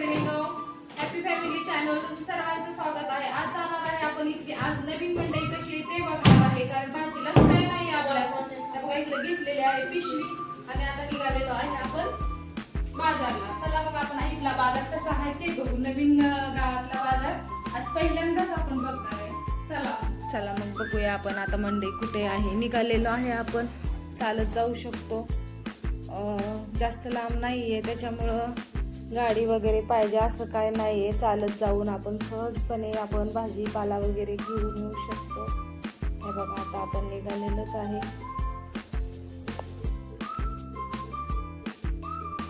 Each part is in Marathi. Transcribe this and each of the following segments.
मैत्रिणींनो, हॅपी फॅमिली चॅनल तुमचं सर्वांचं स्वागत आहे. आज जाणार आहे आपण इथली आज नवीन मंडई कशी आहे ते बघणार आहे. कारण भाजीला काय नाही आपल्याला बघा इकडे घेतलेली आहे पिशवी आणि आता निघालेलो आहे आपण बाजारला. चला बघा आपण इथला बाजार कसा आहे ते बघू. नवीन गावातला बाजार आज पहिल्यांदाच आपण बघणार आहे. चला मग बघूया आपण आता मंडई कुठे आहे. निघालेलो आहे आपण, चालत जाऊ शकतो. जास्त लांब नाहीये त्याच्यामुळं गाडी वगैरे पाहिजे असं काय नाहीये. चालत जाऊन आपण सहजपणे आपण भाजीपाला वगैरे घेऊन येऊ शकतो. हे बघा आता आपण निघालेलोच आहे.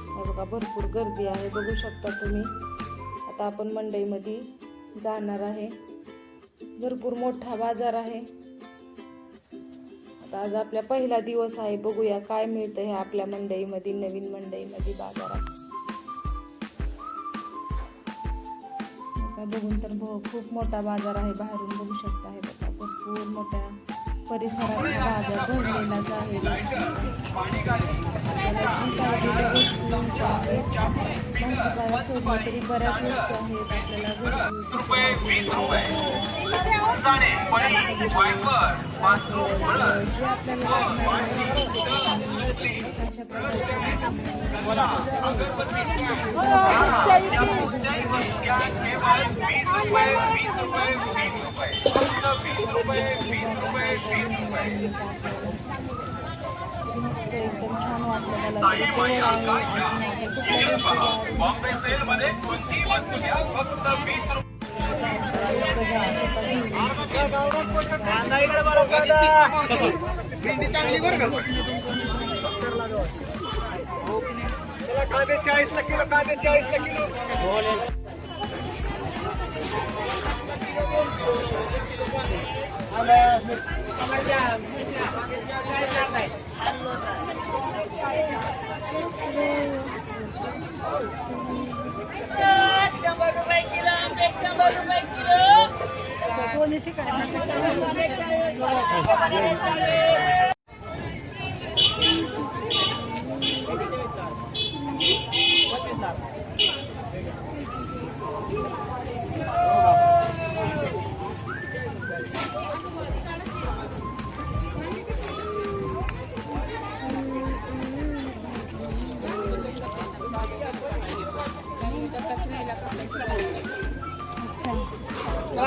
हे बघा भरपूर गर्दी आहे, बघू शकता तुम्ही. आता आपण मंडईमध्ये जाणार आहे. भरपूर मोठा बाजार आहे. आज आपला पहिला दिवस आहे. बघूया काय मिळतं हे आपल्या मंडईमध्ये, नवीन मंडईमध्ये बाजारात. बघून तर खूप मोठा बाजार आहे. बाहेरून बघू शकता हे बघा भरपूर मोठ्या परिसरात बाजार भरलेलाच आहे. भाजीपाला सोडला तरी बऱ्याच वस्तू आहेत आपल्याला जे आपल्याला एकदम छान वाटलं कांदे 40 ला किलो, कांदे 40 ला किलो.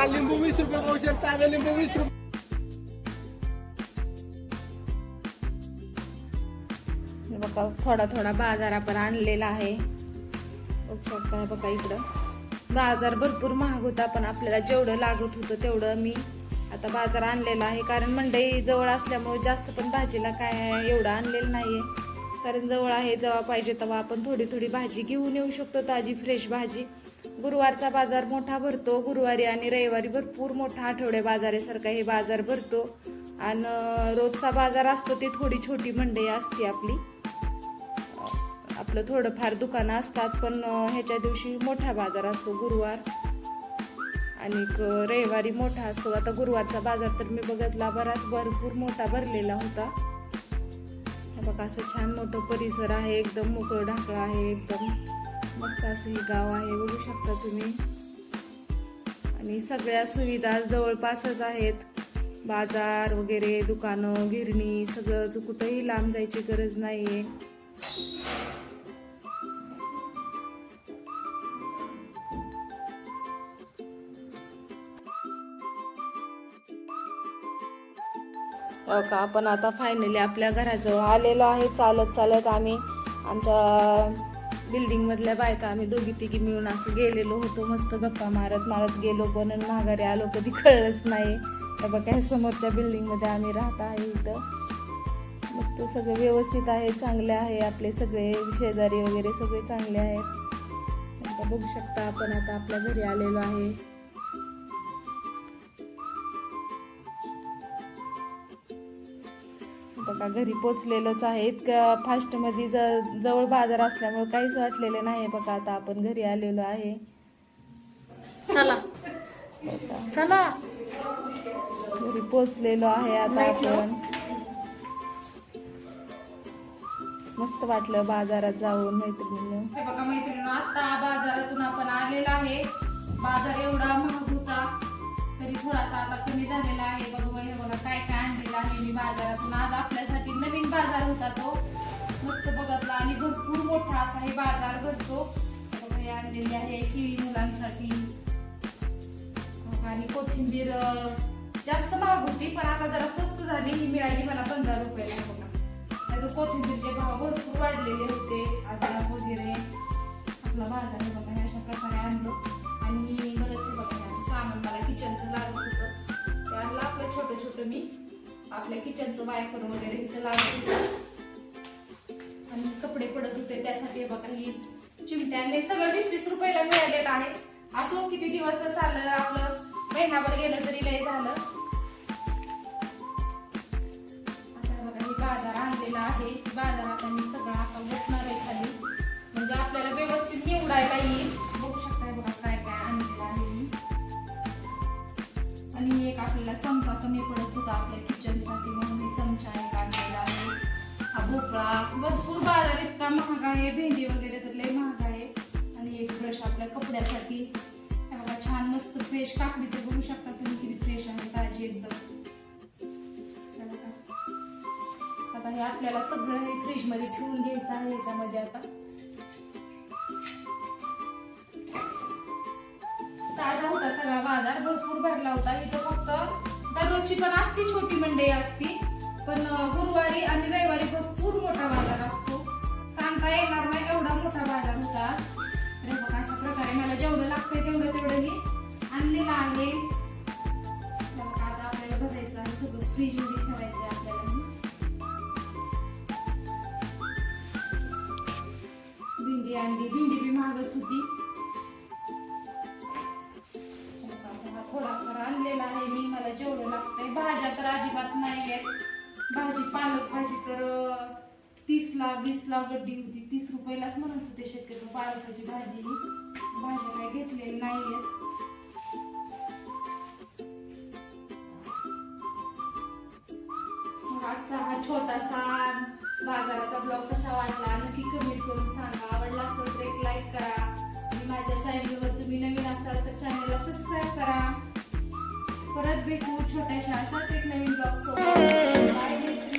लिंबू 20 रुपये पावशेर, ताजा लिंबू 20 रुपये. बघा थोडा थोडा बाजार आपण आणलेला आहे. बघू शकता बघा इकडं बाजार भरपूर महाग होता, पण आपल्याला जेवढं लागत होतं तेवढं मी आता बाजार आणलेला आहे. कारण मंडई जवळ असल्यामुळे जास्त पण भाजीला काय एवढं आणलेलं नाहीये. कारण जवळ आहे, जेव्हा पाहिजे तेव्हा आपण थोडी थोडी भाजी घेऊन येऊ शकतो, ताजी फ्रेश भाजी. गुरुवारचा बाजार मोठा भरतो. गुरुवारी आणि रविवारी भरपूर मोठा आठवडे बाजारासारखा हे बाजार भरतो. आणि रोजचा बाजार असतो ते थोडी छोटी मंडई असते आपली. आपलं थोडंफार दुकानं असतात, पण ह्याच्या दिवशी मोठा बाजार असतो गुरुवार आणि रविवारी मोठा असतो. आता गुरुवारचा बाजार तर मी बघितला बराच भरपूर मोठा भरलेला होता. हे बघा असं छान मोठं परिसर आहे, एकदम मोकळं ढाकळं आहे, एकदम मस्त असं हे गाव आहे, बघू शकता तुम्ही. आणि सगळ्या सुविधा जवळपासच आहेत. बाजार वगैरे, दुकानं, गिरणी सगळं कुठंही लांब जायची गरज नाहीये. का आपण आता फायनली आपल्या घराजवळ आलेलो आहे. चालत चालत आम्ही आमच्या बिल्डिंग मधल्या बायका आम्ही दोघी तिघी मिळून असं गेलेलो होतो. मस्त गप्पा मारत मारत गेलो, पण माघारी आलो कधी कळलंच नाही. बघा समोरच्या बिल्डिंग मध्ये आम्ही राहत आहे. इथं मस्त सगळे व्यवस्थित आहे, चांगले आहे. आपले सगळे शेजारी वगैरे सगळे चांगले आहेत. आता बघू शकता आपण आता आपल्या घरी आलेलो आहे. बघा घरी पोचलेलोच आहे. इतक्या फास्ट मध्ये जवळ बाजार असल्यामुळे काहीच वाटलेलं नाही. बघा आता आपण घरी आलेलो आहे. चला चला घरी पोचलेलो आहे आता आपण. मस्त वाटलं बाजारात जाऊन मैत्रिणींनो. हे बघा मैत्रिणींनो, आता बाजारात बाजारातून आपण आलेला आहे. बाजार एवढा महाग होता तरी थोडासा आता कमी झालेला आहे. बघू हे बघा काय काय आणलेलं आहे मी बाजारातून. आज आपल्यासाठी नवीन बाजार होता तो मस्त बघतला आणि भरपूर मोठा असा हे बाजार भरतो. बघा हे आणलेले आहे केळी मुलांसाठी आणि कोथिंबीर जास्त महाग होती पण आता जरा स्वस्त झाली. ही मिळाली मला 15 रुपयाला. बघा नाहीतर कोथिंबीरचे भाव भरपूर वाढलेले होते. अद्रक वगैरे आपला बाजार हे बघा हे अशा प्रकारे आणलं आणि बरंच हे बघा असं सामान मला किचनचं लागत होतं ते आणलं आपलं छोटं छोटं मी आपल्या किचनचं वायपर वगैरे इथं लागत होतं आणि कपडे पडत होते त्यासाठी हे बघा ही चिमटे आणले. सगळं 20-20 रुपयाला मिळालेलं आहे. असो किती दिवस चाललं आपलं महिनाभर गेलं तरी लय झालं. आता बघा हे बाजार आणलेला आहे. बाजारात मी सगळं असा बसणार आहे खाली म्हणजे आपल्याला व्यवस्थित निवडायला येईल. बघू शकता बघा काय काय आणलेलं आहे मी. आणि एक आपल्याला चमचा कमी पडत होता आपल्या किचनसाठी म्हणून मी चमचा एक आणलेला आहे. हा भोपळा भरपूर बाजार इतका महाग आहे. भेंडी वगैरे तर लय महाग आहे. आणि एक ब्रश आपल्या कपड्यासाठी बघा छान मस्त फ्रेश काकडी तर बघू शकता तुम्ही किती फ्रेश आहे ताजी एकदम. आता हे आपल्याला सगळं हे फ्रीज मध्ये ठेवून घ्यायचं आहे. ह्याच्यामध्ये आता ताजा होता सगळा बाजार भरपूर भरला होता. इथं फक्त दररोजची पण असती छोटी मंडई असती पण गुरुवारी आणि रविवारी भरपूर मोठा बाजार असतो. सांगता येणार नाही एवढा मोठा बाजार होता. तर बघा अशा प्रकारे मला जेवढं लागतंय तेवढंही आणलेलं आहे. आता आपल्याला भरायचं आहे सगळं फ्रीज मध्ये ठेवायचं आहे आपल्याला. भेंडी आणली. भेंडी बी महागच होती. थोडाफार आणलेला आहे मी मला जेवढं लागतंय. भाज्या तर अजिबात नाही आहेत. भाजी पालक भाजी तर 30ला 20ला गड्डी होती. 30 रुपयालाच म्हणत होते शक्यतो पालकाची भाजी. भाज्या काही घेतलेल्या नाहीयेत. आजचा हा छोटासा बाजाराचा ब्लॉग कसा वाटला नक्की कमेंट करून सांगा. आवडला असेल तर एक लाईक करा आणि माझ्या चॅनलवर तुम्ही नवीन असाल तर चॅनलला सबस्क्राईब करा. परत भेटू छोट्याशा अशाच एक नवीन ब्लॉग सोबत. बाय.